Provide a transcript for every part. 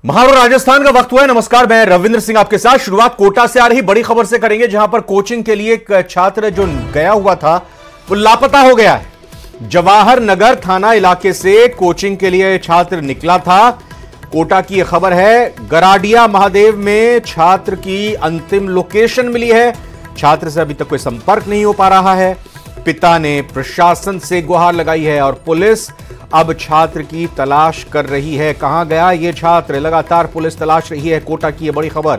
महाराष्ट्र राजस्थान का वक्त हुआ है। नमस्कार, मैं रविंद्र सिंह आपके साथ। शुरुआत कोटा से आ रही बड़ी खबर से करेंगे, जहां पर कोचिंग के लिए एक छात्र जो गया हुआ था वो लापता हो गया है। जवाहर नगर थाना इलाके से कोचिंग के लिए छात्र निकला था। कोटा की यह खबर है। गराडिया महादेव में छात्र की अंतिम लोकेशन मिली है। छात्र से अभी तक कोई संपर्क नहीं हो पा रहा है। पिता ने प्रशासन से गुहार लगाई है और पुलिस अब छात्र की तलाश कर रही है। कहां गया ये छात्र, लगातार पुलिस तलाश रही है। कोटा की यह बड़ी खबर।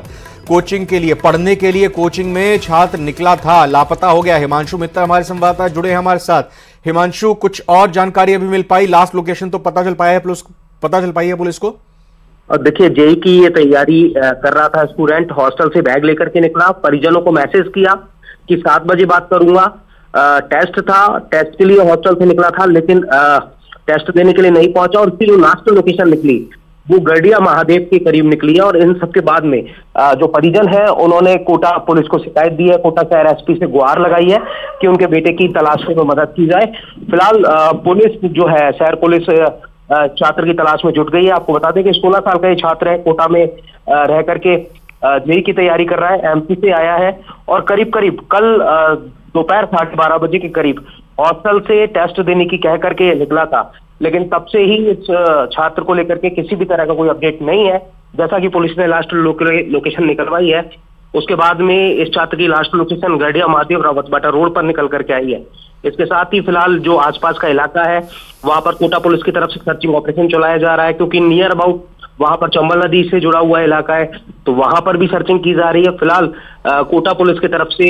कोचिंग के लिए, पढ़ने के लिए कोचिंग में छात्र निकला था, लापता हो गया। हिमांशु मित्तल हमारे संवाददाता जुड़े हैं हमारे साथ। हिमांशु, कुछ और जानकारी अभी मिल पाई? लास्ट लोकेशन तो पता चल पाई है पुलिस को? देखिए, जेई की ये तैयारी कर रहा था स्टूडेंट। हॉस्टल से बैग लेकर के निकला, परिजनों को मैसेज किया कि 7 बजे बात करूंगा। टेस्ट था, टेस्ट के लिए हॉस्टल से निकला था, लेकिन टेस्ट देने के लिए नहीं पहुंचा। और उसकी जो लास्ट लोकेशन निकली वो गरडिया महादेव के करीब निकली है। और इन सबके बाद में जो परिजन है उन्होंने कोटा पुलिस को शिकायत दी है। कोटा शहर एसपी से गुहार लगाई है कि उनके बेटे की तलाश में मदद की जाए। फिलहाल पुलिस जो है, शहर पुलिस छात्र की तलाश में जुट गई है। आपको बता दें कि 16 साल का ये छात्र है, कोटा में रह करके जेई की तैयारी कर रहा है। एमपी से आया है और करीब करीब कल दोपहर 12:30 बजे के करीब हॉस्टल से टेस्ट देने की कह करके निकला था। लेकिन तब से ही इस छात्र को लेकर के किसी भी तरह का कोई अपडेट नहीं है। जैसा कि पुलिस ने लास्ट लोकेशन निकलवाई है, उसके बाद में इस छात्र की last location Garadia Mahadev Rawatbhata road पर निकल करके आई है। इसके साथ ही फिलहाल जो आसपास का इलाका है वहां पर कोटा पुलिस की तरफ से सर्चिंग ऑपरेशन चलाया जा रहा है, क्योंकि नियर अबाउट वहां पर चंबल नदी से जुड़ा हुआ इलाका है, तो वहां पर भी सर्चिंग की जा रही है। फिलहाल कोटा पुलिस की तरफ से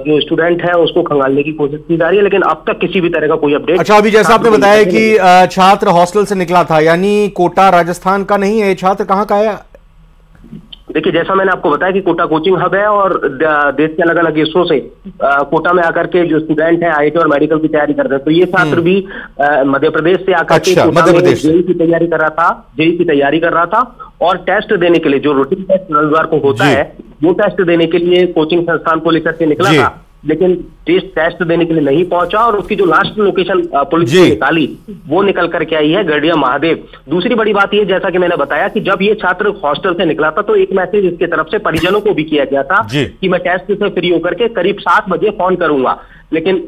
जो स्टूडेंट है उसको खंगालने की कोशिश की जा रही है, लेकिन अब तक किसी भी तरह का कोई अपडेट। अच्छा, अभी जैसा आपने बताया कि छात्र हॉस्टल से निकला था, यानी कोटा राजस्थान का नहीं है। छात्र कहाँ का है? देखिए, जैसा मैंने आपको बताया कि कोटा कोचिंग हब है और देश के अलग अलग हिस्सों से कोटा में आकर के जो स्टूडेंट हैं आईआईटी और मेडिकल की तैयारी कर रहे हैं। तो ये छात्र भी मध्य प्रदेश से आकर के कोटा में जेई की तैयारी कर रहा था और टेस्ट देने के लिए, जो रूटीन टेस्ट रविवार को होता है, वो टेस्ट देने के लिए कोचिंग संस्थान को लेकर के निकला था। लेकिन टेस्ट देने के लिए नहीं पहुंचा और उसकी जो लास्ट लोकेशन पुलिस ने निकाली वो निकल करके आई है गरडिया महादेव। दूसरी बड़ी बात ये, जैसा कि मैंने बताया कि जब ये छात्र हॉस्टल से निकला था तो एक मैसेज इसके तरफ से परिजनों को भी किया गया था कि मैं टेस्ट से फ्री होकर के करीब 7 बजे फोन करूंगा। लेकिन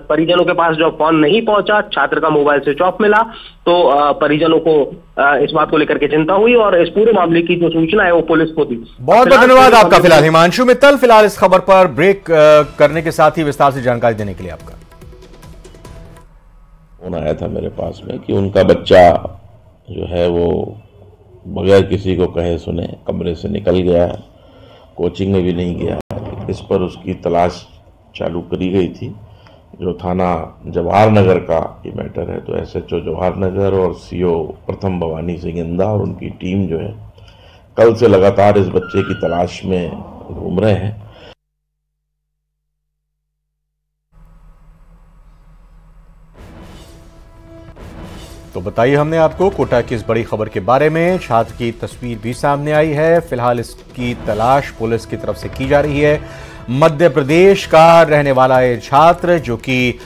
परिजनों के पास जब फोन नहीं पहुंचा, छात्र का मोबाइल स्विच ऑफ मिला, तो परिजनों को इस बात को लेकर के चिंता हुई और इस पूरे मामले की जो सूचना है वो पुलिस को दी। बहुत बहुत धन्यवाद आपका। फिलहाल हिमांशु मित्तल, फिलहाल इस खबर पर ब्रेक करने के साथ ही विस्तार से जानकारी देने के लिए आपका। फोन आया था मेरे पास में कि उनका बच्चा जो है वो बगैर किसी को कहे सुने कमरे से निकल गया, कोचिंग में भी नहीं गया। इस पर उसकी तलाश चालू करी गई थी। जो थाना जवाहर नगर का ये मैटर है, तो एसएचओ जवाहर नगर और सीओ प्रथम भवानी सिंह इंदा और उनकी टीम जो है कल से लगातार इस बच्चे की तलाश में घूम रहे हैं। तो बताइए हमने आपको कोटा की इस बड़ी खबर के बारे में। छात्र की तस्वीर भी सामने आई है। फिलहाल इसकी तलाश पुलिस की तरफ से की जा रही है। मध्य प्रदेश का रहने वाला ये छात्र जो कि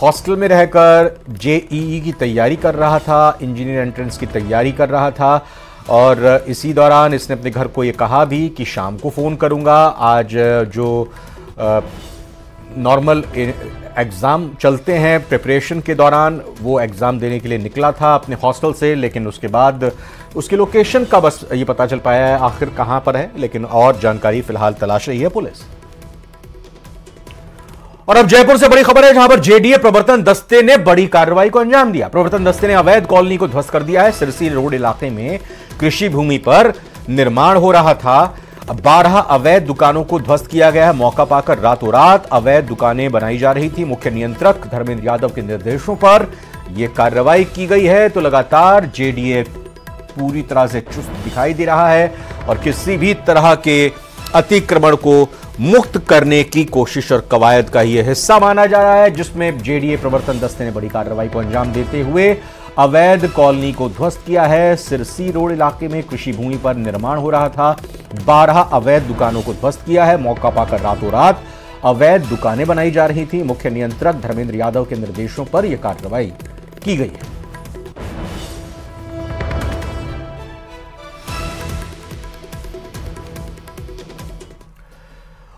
हॉस्टल में रहकर जेईई की तैयारी कर रहा था, इंजीनियर एंट्रेंस की तैयारी कर रहा था और इसी दौरान इसने अपने घर को ये कहा भी कि शाम को फ़ोन करूंगा। आज जो नॉर्मल एग्ज़ाम चलते हैं प्रिपरेशन के दौरान, वो एग्ज़ाम देने के लिए निकला था अपने हॉस्टल से, लेकिन उसके बाद उसकी लोकेशन का बस ये पता चल पाया है आखिर कहाँ पर है, लेकिन और जानकारी फिलहाल तलाश रही है पुलिस। और अब जयपुर से बड़ी खबर है, जहां पर जेडीए प्रवर्तन दस्ते ने बड़ी कार्रवाई को अंजाम दिया। प्रवर्तन दस्ते ने अवैध कॉलोनी को ध्वस्त कर दिया है। सिरसी रोड इलाके में कृषि भूमि पर निर्माण हो रहा था। 12 अवैध दुकानों को ध्वस्त किया गया है। मौका पाकर रातों रात अवैध दुकानें बनाई जा रही थी। मुख्य नियंत्रक धर्मेंद्र यादव के निर्देशों पर यह कार्रवाई की गई है। तो लगातार जेडीए पूरी तरह से चुस्त दिखाई दे रहा है और किसी भी तरह के अतिक्रमण को मुक्त करने की कोशिश और कवायद का यह हिस्सा माना जा रहा है, जिसमें जेडीए प्रवर्तन दस्ते ने बड़ी कार्रवाई को अंजाम देते हुए अवैध कॉलोनी को ध्वस्त किया है। सिरसी रोड इलाके में कृषि भूमि पर निर्माण हो रहा था। 12 अवैध दुकानों को ध्वस्त किया है। मौका पाकर रातों रात अवैध दुकानें बनाई जा रही थी। मुख्य नियंत्रक धर्मेंद्र यादव के निर्देशों पर यह कार्रवाई की गई है।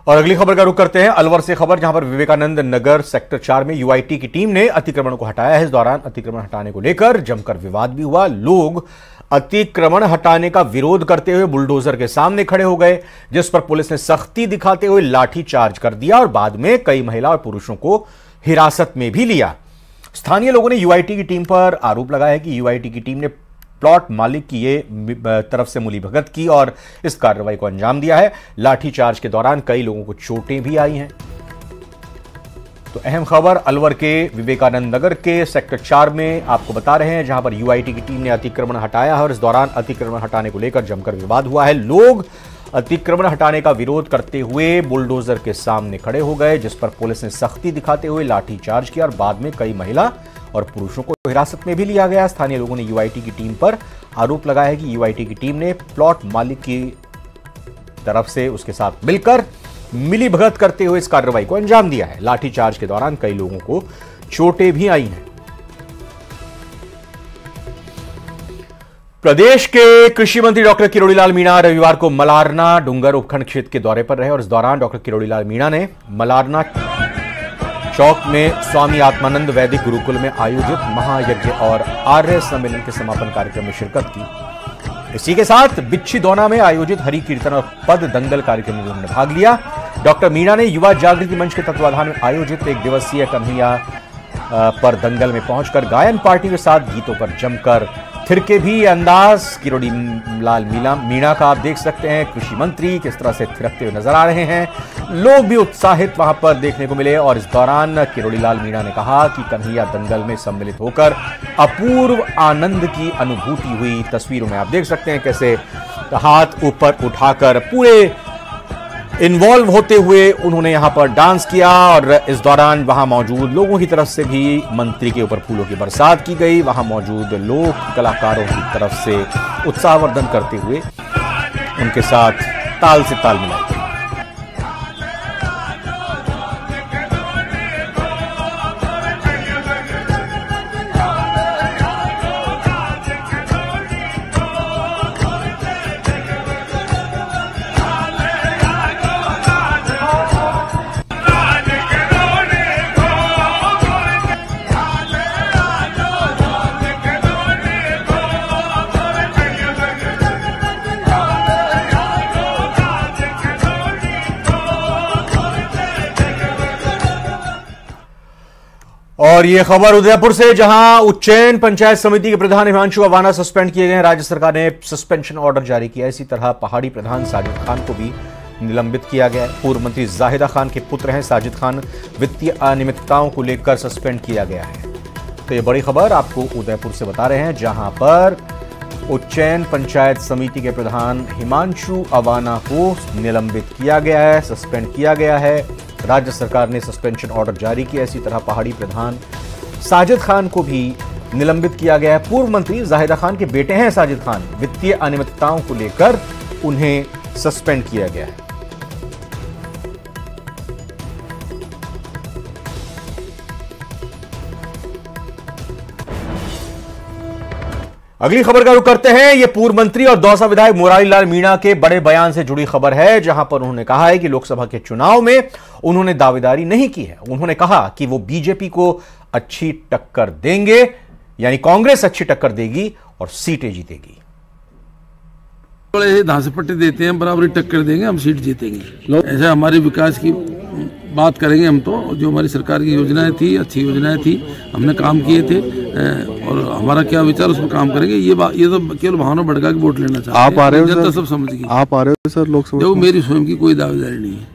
और अगली खबर का रुख करते हैं अलवर से खबर, जहां पर विवेकानंद नगर सेक्टर 4 में यूआईटी की टीम ने अतिक्रमण को हटाया है। इस दौरान अतिक्रमण हटाने को लेकर जमकर विवाद भी हुआ। लोग अतिक्रमण हटाने का विरोध करते हुए बुलडोजर के सामने खड़े हो गए, जिस पर पुलिस ने सख्ती दिखाते हुए लाठी चार्ज कर दिया और बाद में कई महिला और पुरुषों को हिरासत में भी लिया। स्थानीय लोगों ने यूआईटी की टीम पर आरोप लगाया है कि यूआईटी की टीम ने प्लॉट मालिक की ये तरफ से मिलीभगत की और इस कार्रवाई को अंजाम दिया है। लाठीचार्ज के दौरान कई लोगों को चोटें भी आई हैं। तो अहम खबर अलवर के विवेकानंद नगर के सेक्टर 4 में आपको बता रहे हैं, जहां पर यूआईटी की टीम ने अतिक्रमण हटाया है और इस दौरान अतिक्रमण हटाने को लेकर जमकर विवाद हुआ है। लोग अतिक्रमण हटाने का विरोध करते हुए बुलडोजर के सामने खड़े हो गए, जिस पर पुलिस ने सख्ती दिखाते हुए लाठीचार्ज किया और बाद में कई महिला और पुरुषों को हिरासत में भी लिया गया। स्थानीय लोगों ने यूआईटी की टीम पर आरोप लगाया है कि यूआईटी की टीम ने प्लॉट मालिक की तरफ से उसके साथ मिलकर मिलीभगत करते हुए इस कार्रवाई को अंजाम दिया है। लाठीचार्ज के दौरान कई लोगों को चोटें भी आई हैं। प्रदेश के कृषि मंत्री डॉक्टर किरोड़ीलाल मीणा रविवार को मलारना डूंगर उपखंड क्षेत्र के दौरे पर रहे और इस दौरान डॉक्टर किरोड़ीलाल मीणा ने मलारना चौक में स्वामी आत्मानंद वैदिक गुरुकुल में आयोजित महायज्ञ और आर्य सम्मेलन के समापन कार्यक्रम में शिरकत की। इसी के साथ बिच्छी दौना में आयोजित हरि कीर्तन और पद दंगल कार्यक्रम में उन्होंने भाग लिया। डॉक्टर मीणा ने युवा जागृति मंच के तत्वाधान में आयोजित 1 दिवसीय कन्हैया पर दंगल में पहुंचकर गायन पार्टी के साथ गीतों पर जमकर थिरके भी। अंदाज किरोड़ीलाल मीणा का आप देख सकते हैं। कृषि मंत्री किस तरह से थिरकते हुए नजर आ रहे हैं। लोग भी उत्साहित वहां पर देखने को मिले और इस दौरान किरोड़ीलाल मीणा ने कहा कि कन्हैया दंगल में सम्मिलित होकर अपूर्व आनंद की अनुभूति हुई। तस्वीरों में आप देख सकते हैं कैसे हाथ ऊपर उठाकर पूरे इन्वॉल्व होते हुए उन्होंने यहां पर डांस किया और इस दौरान वहां मौजूद लोगों की तरफ से भी मंत्री के ऊपर फूलों की बरसात की गई। वहां मौजूद लोग कलाकारों की तरफ से उत्साहवर्धन करते हुए उनके साथ ताल से ताल मिलाई गई। और यह खबर उदयपुर से, जहां उज्जैन पंचायत समिति के प्रधान हिमांशु अवाना सस्पेंड किए गए। राज्य सरकार ने सस्पेंशन ऑर्डर जारी किया। इसी तरह पहाड़ी प्रधान साजिद खान को भी निलंबित किया गया। पूर्व मंत्री जाहिदा खान के पुत्र हैं साजिद खान, वित्तीय अनियमितताओं को लेकर सस्पेंड किया गया है। तो यह बड़ी खबर आपको उदयपुर से बता रहे हैं, जहां पर उज्जैन पंचायत समिति के प्रधान हिमांशु अवाना को निलंबित किया गया है, सस्पेंड किया गया है। राज्य सरकार ने सस्पेंशन ऑर्डर जारी किया। इसी तरह पहाड़ी प्रधान साजिद खान को भी निलंबित किया गया है। पूर्व मंत्री जाहिदा खान के बेटे हैं साजिद खान, वित्तीय अनियमितताओं को लेकर उन्हें सस्पेंड किया गया है। अगली खबर का रुख करते हैं। यह पूर्व मंत्री और दौसा विधायक मुरारीलाल मीणा के बड़े बयान से जुड़ी खबर है, जहां पर उन्होंने कहा है कि लोकसभा के चुनाव में उन्होंने दावेदारी नहीं की है। उन्होंने कहा कि वो बीजेपी को अच्छी टक्कर देंगे, यानी कांग्रेस अच्छी टक्कर देगी और सीटें जीतेगी। धांसपट्टी देते हैं, बराबरी टक्कर देंगे, हम सीट जीतेंगे। ऐसा हमारे विकास की बात करेंगे हम तो, जो हमारी सरकार की योजनाएं थी, अच्छी योजनाएं थी, हमने काम किए थे और हमारा क्या विचार उसमें काम करेंगे। ये तो केवल भावना भड़का के वोट लेना चाहते हैं। आप आ रहे हो जनता सब समझ गई। आप आ रहे हो सर लोकसभा? देखो मेरी स्वयं की कोई दावेदारी नहीं है।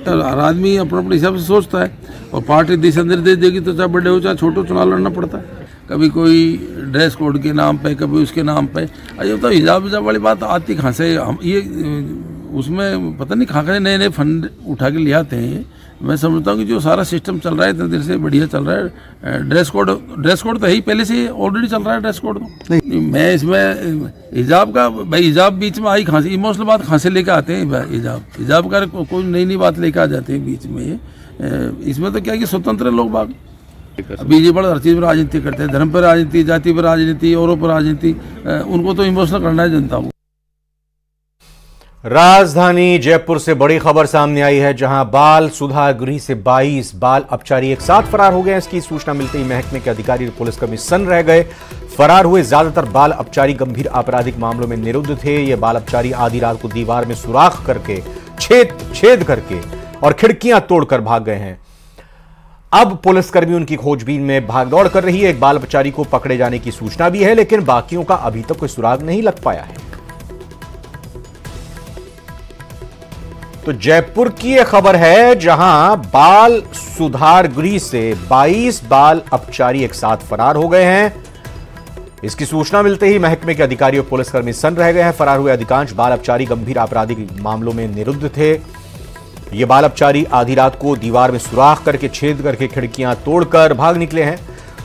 हर आदमी अपने अपने हिसाब से सोचता है और पार्टी दिशा निर्देश देगी तो चाहे बड़े हो चाहे छोटे चुनाव लड़ना पड़ता है। कभी कोई ड्रेस कोड के नाम पे, कभी उसके नाम पे। ये तो हिजाब वाली बात आती कहाँ से? हम ये उसमें पता नहीं कहाँ नए नए फंड उठा के ले आते हैं। मैं समझता हूँ कि जो सारा सिस्टम चल रहा है इतने देर से बढ़िया चल रहा है। ड्रेस कोड तो है ही, पहले से ऑलरेडी चल रहा है ड्रेस कोड तो। मैं इसमें हिजाब का, भाई हिजाब बीच में आई खांसी, इमोशनल बात खांसी लेके आते हैं। हिजाब का कोई नई नई बात लेके आ जाते हैं बीच में। इसमें तो क्या कि स्वतंत्र लोग बाग बीजेपी हर चीज़ पर राजनीति करते हैं, धर्म पर राजनीति, जाति पर राजनीति, औरों पर राजनीति। उनको तो इमोशनल करना है जनता को। राजधानी जयपुर से बड़ी खबर सामने आई है, जहां बाल सुधार गृह से 22 बाल अपचारी एक साथ फरार हो गए। इसकी सूचना मिलते ही महकमे के अधिकारी और पुलिसकर्मी सन्न रह गए। फरार हुए ज्यादातर बाल अपचारी गंभीर आपराधिक मामलों में निरुद्ध थे। ये बाल अपचारी आधी रात को दीवार में सुराख करके छेद करके और खिड़कियां तोड़कर भाग गए हैं। अब पुलिसकर्मी उनकी खोजबीन में भागदौड़ कर रही है। एक बाल अपचारी को पकड़े जाने की सूचना भी है, लेकिन बाकियों का अभी तक कोई सुराग नहीं लग पाया है। तो जयपुर की यह खबर है, जहां बाल सुधार गृह से 22 बाल अपचारी एक साथ फरार हो गए हैं। इसकी सूचना मिलते ही महकमे के अधिकारी और पुलिसकर्मी सन्न रह गए हैं। फरार हुए अधिकांश बाल अपचारी गंभीर आपराधिक मामलों में निरुद्ध थे। ये बाल अपचारी आधी रात को दीवार में सुराख करके छेद करके खिड़कियां तोड़कर भाग निकले हैं।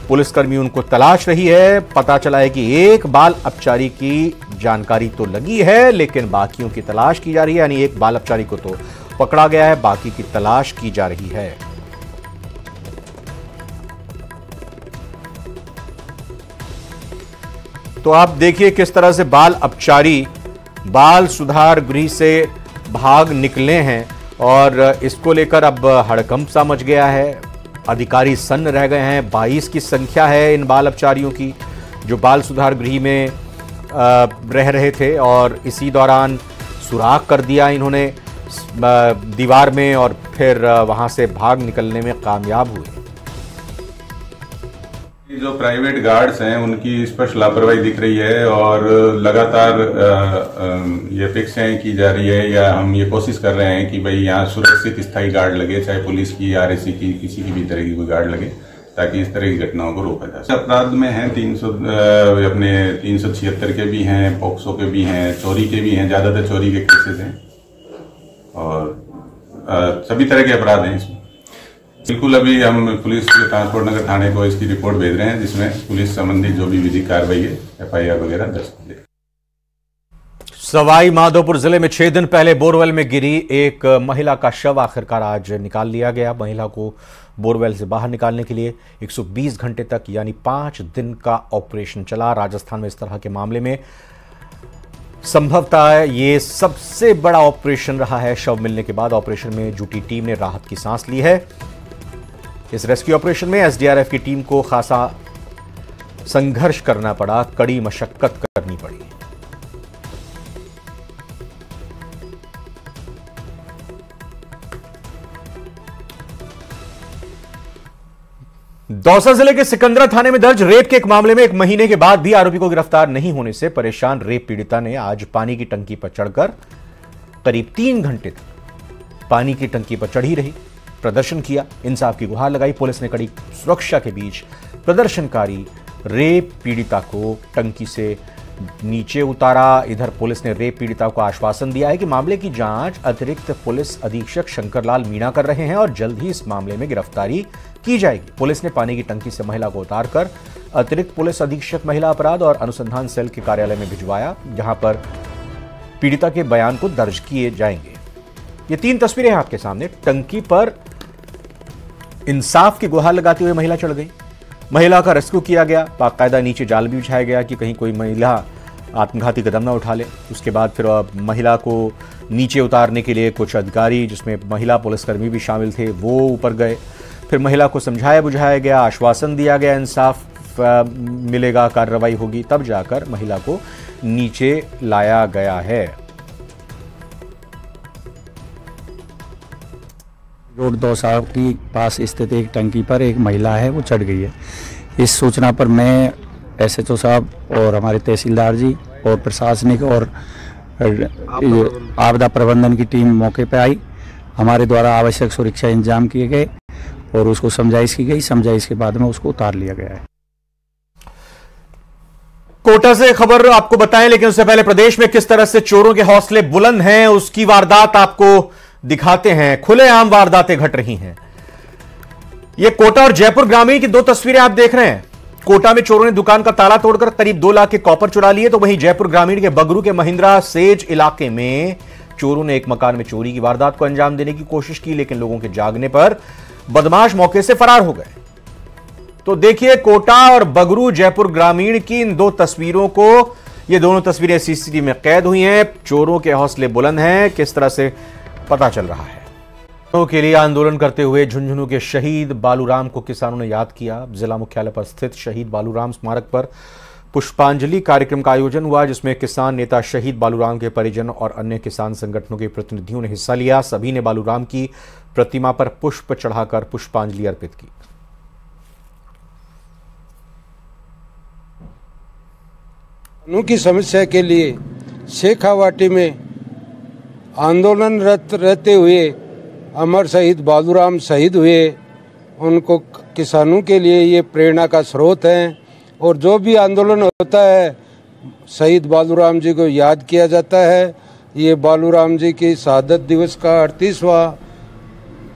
पुलिसकर्मी उनको तलाश रही है। पता चला है कि एक बाल अपचारी की जानकारी तो लगी है, लेकिन बाकियों की तलाश की जा रही है। यानी एक बाल अपचारी को तो पकड़ा गया है, बाकी की तलाश की जा रही है। तो आप देखिए किस तरह से बाल अपचारी बाल सुधार गृह से भाग निकले हैं और इसको लेकर अब हड़कंप सा मच गया है। अधिकारी सन्न रह गए हैं। 22 की संख्या है इन बाल अपचारियों की, जो बाल सुधार गृह में रह रहे थे और इसी दौरान सुराख कर दिया इन्होंने दीवार में और फिर वहां से भाग निकलने में कामयाब हुए। जो प्राइवेट गार्ड्स हैं उनकी स्पष्ट लापरवाही दिख रही है और लगातार ये अपेक्षाएं की जा रही है या हम ये कोशिश कर रहे हैं कि भाई यहाँ सुरक्षित स्थायी गार्ड लगे, चाहे पुलिस की, आरएसी की, किसी की भी तरह की कोई गार्ड लगे, ताकि इस तरह की घटनाओं को रोका जा सके। अपराध में हैं 376 के भी हैं, पॉक्सो के भी हैं, चोरी के भी हैं, ज्यादातर चोरी के केसेस हैं और सभी तरह के अपराध हैं इसमें। बिल्कुल अभी हम पुलिस ट्रांसपोर्ट नगर थाने को इसकी रिपोर्ट भेज रहे हैं, जिसमें पुलिस संबंधी जो भी विधिक कार्रवाई है, FIR वगैरह दर्ज कर देगी। सवाई माधोपुर जिले में 6 दिन पहले बोरवेल में गिरी एक महिला का शव आखिरकार आज निकाल लिया गया। महिला को बोरवेल से बाहर निकालने के लिए 120 घंटे तक यानी 5 दिन का ऑपरेशन चला। राजस्थान में इस तरह के मामले में संभवतः ये सबसे बड़ा ऑपरेशन रहा है। शव मिलने के बाद ऑपरेशन में जुटी टीम ने राहत की सांस ली है। इस रेस्क्यू ऑपरेशन में SDRF की टीम को खासा संघर्ष करना पड़ा, कड़ी मशक्कत करनी पड़ी। दौसा जिले के सिकंदरा थाने में दर्ज रेप के एक मामले में 1 महीने के बाद भी आरोपी को गिरफ्तार नहीं होने से परेशान रेप पीड़िता ने आज पानी की टंकी पर चढ़कर करीब 3 घंटे तक पानी की टंकी पर चढ़ी रही, प्रदर्शन किया, इंसाफ की गुहार लगाई। पुलिस ने कड़ी सुरक्षा के बीच प्रदर्शनकारी रेप पीड़िता को टंकी से नीचे उतारा। इधर पुलिस ने रेप पीड़िता को आश्वासन दिया है कि मामले की जांच अतिरिक्त पुलिस अधीक्षक शंकरलाल मीणा कर रहे हैं और जल्द ही इस मामले में गिरफ्तारी की जाएगी। पुलिस ने पानी की टंकी से महिला को उतारकर अतिरिक्त पुलिस अधीक्षक महिला अपराध और अनुसंधान सेल के कार्यालय में भिजवाया, जहां पर पीड़िता के बयान को दर्ज किए जाएंगे। ये 3 तस्वीरें हैं आपके सामने। टंकी पर इंसाफ की गुहार लगाती हुई महिला चढ़ गई। महिला का रेस्क्यू किया गया, बाकायदा नीचे जाल भी बिछाया गया कि कहीं कोई महिला आत्मघाती कदम न उठा ले। उसके बाद फिर महिला को नीचे उतारने के लिए कुछ अधिकारी, जिसमें महिला पुलिसकर्मी भी शामिल थे, वो ऊपर गए। फिर महिला को समझाया बुझाया गया, आश्वासन दिया गया इंसाफ मिलेगा, कार्रवाई होगी, तब जाकर महिला को नीचे लाया गया है। रोड दौसा के पास स्थित एक टंकी पर एक महिला है, वो चढ़ गई है। इस सूचना पर मैं SHO साहब और हमारे तहसीलदार जी और प्रशासनिक और आपदा प्रबंधन की टीम मौके पर आई। हमारे द्वारा आवश्यक सुरक्षा इंतजाम किए गए और उसको समझाइश की गई। समझाइश के बाद में उसको उतार लिया गया है। कोटा से खबर आपको बताएं, लेकिन उससे पहले प्रदेश में किस तरह से चोरों के हौसले बुलंद हैं उसकी वारदात आपको दिखाते हैं। खुलेआम वारदातें घट रही हैं। ये कोटा और जयपुर ग्रामीण की 2 तस्वीरें आप देख रहे हैं। कोटा में चोरों ने दुकान का ताला तोड़कर करीब 2 लाख के कॉपर चुरा लिए, तो वहीं जयपुर ग्रामीण के बगरू के महिंद्रा सेज इलाके में चोरों ने एक मकान में चोरी की वारदात को अंजाम देने की कोशिश की, लेकिन लोगों के जागने पर बदमाश मौके से फरार हो गए। तो देखिए कोटा और बगरू जयपुर ग्रामीण की इन 2 तस्वीरों को, ये दोनों तस्वीरें सीसीटीवी में कैद हुई हैं। चोरों के हौसले बुलंद हैं, किस तरह से पता चल रहा है। के लिए आंदोलन करते हुए झुंझुनू के शहीद बालूराम को किसानों ने याद किया। जिला मुख्यालय पर स्थित शहीद बालूराम स्मारक पर पुष्पांजलि कार्यक्रम का आयोजन हुआ, जिसमें किसान नेता शहीद बालूराम के परिजन और अन्य किसान संगठनों के प्रतिनिधियों ने हिस्सा लिया। सभी ने बालूराम की प्रतिमा पर पुष्प चढ़ाकर पुष्पांजलि अर्पित की। की समस्या के लिए शेखावाटी में आंदोलनरत रहते हुए अमर शहीद बालूराम शहीद हुए। उनको किसानों के लिए ये प्रेरणा का स्रोत है और जो भी आंदोलन होता है शहीद बालूराम जी को याद किया जाता है। ये बालूराम जी की शहादत दिवस का 38वां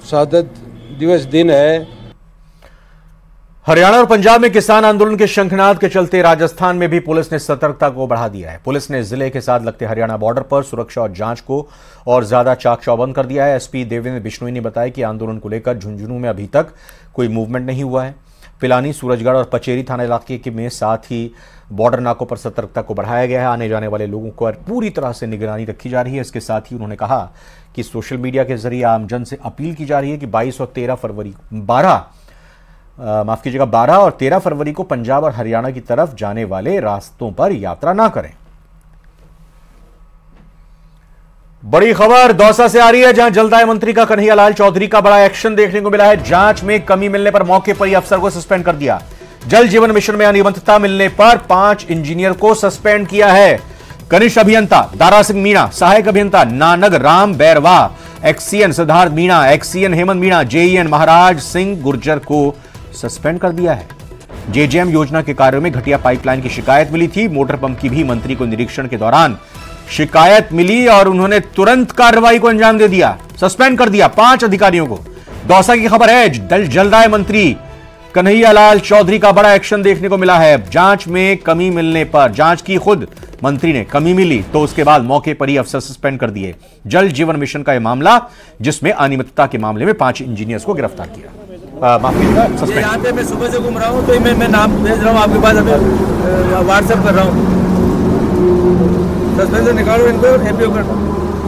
शहादत दिवस दिन है। हरियाणा और पंजाब में किसान आंदोलन के शंखनाद के चलते राजस्थान में भी पुलिस ने सतर्कता को बढ़ा दिया है। पुलिस ने जिले के साथ लगते हरियाणा बॉर्डर पर सुरक्षा और जांच को और ज्यादा चाक चौबंद कर दिया है। एसपी देवेंद्र बिश्नोई ने बताया कि आंदोलन को लेकर झुंझुनू में अभी तक कोई मूवमेंट नहीं हुआ है। पिलानी, सूरजगढ़ और पचेरी थाना इलाके के में साथ ही बॉर्डर नाकों पर सतर्कता को बढ़ाया गया है। आने जाने वाले लोगों को पूरी तरह से निगरानी रखी जा रही है। इसके साथ ही उन्होंने कहा कि सोशल मीडिया के जरिए आमजन से अपील की जा रही है कि 12 और 13 फरवरी को पंजाब और हरियाणा की तरफ जाने वाले रास्तों पर यात्रा ना करें। बड़ी खबर दौसा से आ रही है, जहां जलदाय मंत्री का कन्हैयालाल चौधरी का बड़ा एक्शन देखने को मिला है। जांच में कमी मिलने पर मौके पर ही अफसर को सस्पेंड कर दिया। जल जीवन मिशन में अनियमितता मिलने पर 5 इंजीनियर को सस्पेंड किया है। कनिष्ठ अभियंता दारा सिंह मीणा, सहायक अभियंता Nanag Ram Bairwa, XEN Siddharth Meena, XEN Hemant Meena, JEN Maharaj Singh Gurjar को सस्पेंड कर दिया है। जेजेएम योजना के कार्यों में घटिया पाइपलाइन की शिकायत मिली थी। मोटर पंप की भी मंत्री को निरीक्षण के दौरान शिकायत मिली और उन्होंने तुरंत कार्रवाई को अंजाम दे दिया, सस्पेंड कर दिया 5 अधिकारियों को। दौसा की खबर है, जलदाय मंत्री कन्हैयालाल चौधरी का बड़ा एक्शन देखने को मिला है। जांच में कमी मिलने पर, जांच की खुद मंत्री ने, कमी मिली तो उसके बाद मौके पर ही अफसर सस्पेंड कर दिए। जल जीवन मिशन का यह मामला जिसमें अनियमितता के मामले में 5 इंजीनियर्स को गिरफ्तार किया। यहाँ पे मैं सुबह से घूम रहा हूँ, तो मैं नाम भेज रहा हूँ आपके पास, अभी व्हाट्सएप कर रहा हूँ। सस्पेंशन निकालो इनको, एपीओ कर।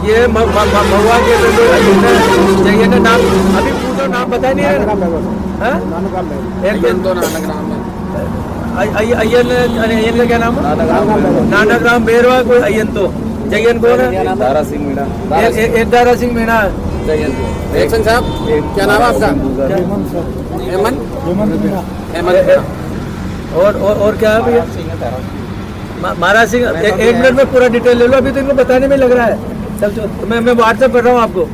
ये महुआ के जगह का नाम अभी पूरा नाम पता नहीं है। अय्यन का क्या नाम है? नानक राम बेरवा, कोई अय्यन तो जयन कौन है? दारा सिंह मीणा। एक दारा सिंह मीणा। एक्शन साहब क्या नाम है आपका? हेमंत। और क्या है भैया? महाराज सिंह। एक मिनट में पूरा डिटेल ले लो, अभी तो इनको बताने में लग रहा है। चल मैं व्हाट्सएप कर रहा हूँ आपको।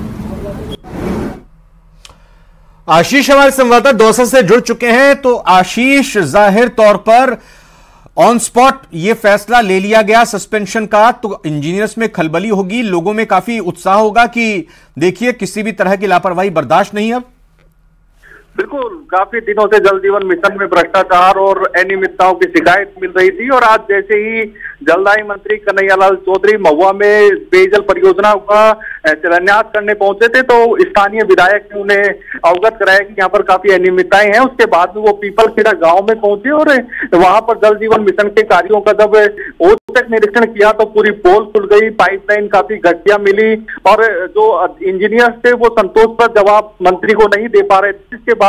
आशीष हमारे संवाददाता दौसा से जुड़ चुके हैं। तो आशीष, जाहिर तौर पर ऑन स्पॉट ये फैसला ले लिया गया सस्पेंशन का, तो इंजीनियर्स में खलबली होगी, लोगों में काफी उत्साह होगा कि देखिए किसी भी तरह की लापरवाही बर्दाश्त नहीं। अब बिल्कुल, काफी दिनों से जल जीवन मिशन में भ्रष्टाचार और अनियमितताओं की शिकायत मिल रही थी और आज जैसे ही जलदाय मंत्री कन्हैयालाल चौधरी महुआ में पेयजल परियोजना का शिलान्यास करने पहुंचे थे, तो स्थानीय विधायक ने उन्हें अवगत कराया कि यहाँ पर काफी अनियमितताएं हैं। उसके बाद में वो पीपलखेड़ा गांव में पहुंचे और वहां पर जल जीवन मिशन के कार्यों का जब औचक निरीक्षण किया तो पूरी पोल खुल गई, पाइपलाइन काफी घटिया मिली और जो इंजीनियर थे वो संतोष पर जवाब मंत्री को नहीं दे पा रहे थे। इसके बाद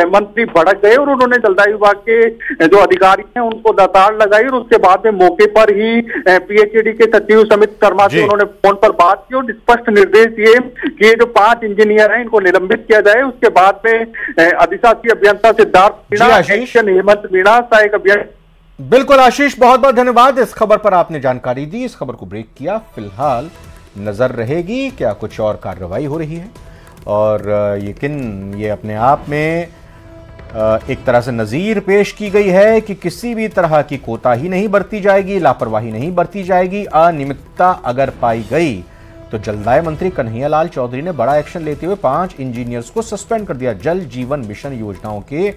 मंत्री भड़क गए और उन्होंने जलदाय विभाग के जो अधिकारी हैं उनको दातार लगाई और उसके बाद में मौके पर ही पीएचईडी के सचिव समित शर्मा से उन्होंने फोन पर बात की और स्पष्ट निर्देश दिए कि ये जो 5 इंजीनियर हैं इनको निलंबित किया जाए। उसके बाद में अधिशासी अभियंता सिद्धार्थ मीणा, हेमंत मीणा, सहायक अभियंता। बिल्कुल आशीष, बहुत बहुत धन्यवाद इस खबर पर आपने जानकारी दी, इस खबर को ब्रेक किया। फिलहाल नजर रहेगी क्या कुछ और कार्रवाई हो रही है और यकीन ये अपने आप में एक तरह से नज़ीर पेश की गई है कि किसी भी तरह की कोताही नहीं बरती जाएगी, लापरवाही नहीं बरती जाएगी। अनियमितता अगर पाई गई तो जलदाय मंत्री कन्हैयालाल चौधरी ने बड़ा एक्शन लेते हुए 5 इंजीनियर्स को सस्पेंड कर दिया। जल जीवन मिशन योजनाओं के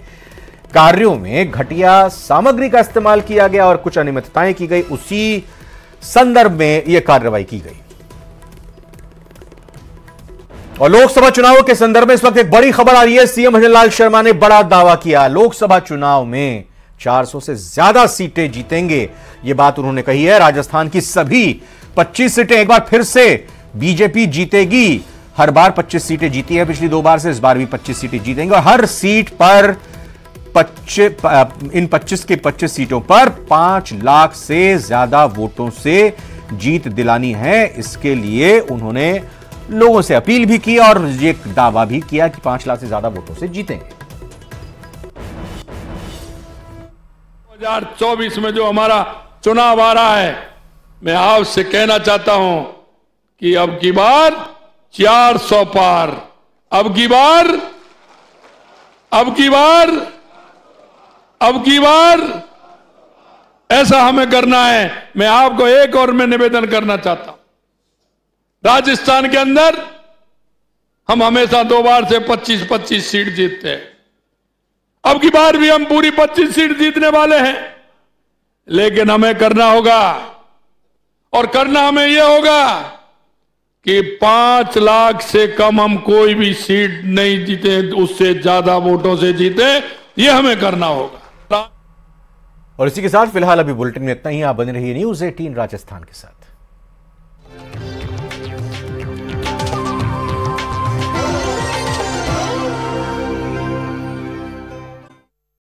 कार्यों में घटिया सामग्री का इस्तेमाल किया गया और कुछ अनियमितताएं की गई, उसी संदर्भ में यह कार्रवाई की गई। और लोकसभा चुनाव के संदर्भ में इस वक्त एक बड़ी खबर आ रही है। सीएम भजनलाल शर्मा ने बड़ा दावा किया, लोकसभा चुनाव में 400 से ज्यादा सीटें जीतेंगे। यह बात उन्होंने कही है। राजस्थान की सभी 25 सीटें एक बार फिर से बीजेपी जीतेगी। हर बार 25 सीटें जीती है पिछली 2 बार से, इस बार भी 25 सीटें जीतेंगे और हर सीट पर इन 25 के 25 सीटों पर 5 लाख से ज्यादा वोटों से जीत दिलानी है। इसके लिए उन्होंने लोगों से अपील भी की और ये दावा भी किया कि 5 लाख से ज्यादा वोटों से जीतेंगे। 2024 में जो हमारा चुनाव आ रहा है, मैं आपसे कहना चाहता हूं कि अब की बार 400 पार, अब की बार ऐसा हमें करना है। मैं आपको एक और मैं निवेदन करना चाहता हूं, राजस्थान के अंदर हम हमेशा 2 बार से 25-25 सीट जीतते हैं। अब की बार भी हम पूरी 25 सीट जीतने वाले हैं, लेकिन हमें करना होगा और करना हमें यह होगा कि 5 लाख से कम हम कोई भी सीट नहीं जीते, उससे ज्यादा वोटों से जीते, यह हमें करना होगा। और इसी के साथ फिलहाल अभी बुलेटिन में इतना ही। आप बने रहिए न्यूज़ 18 राजस्थान के साथ।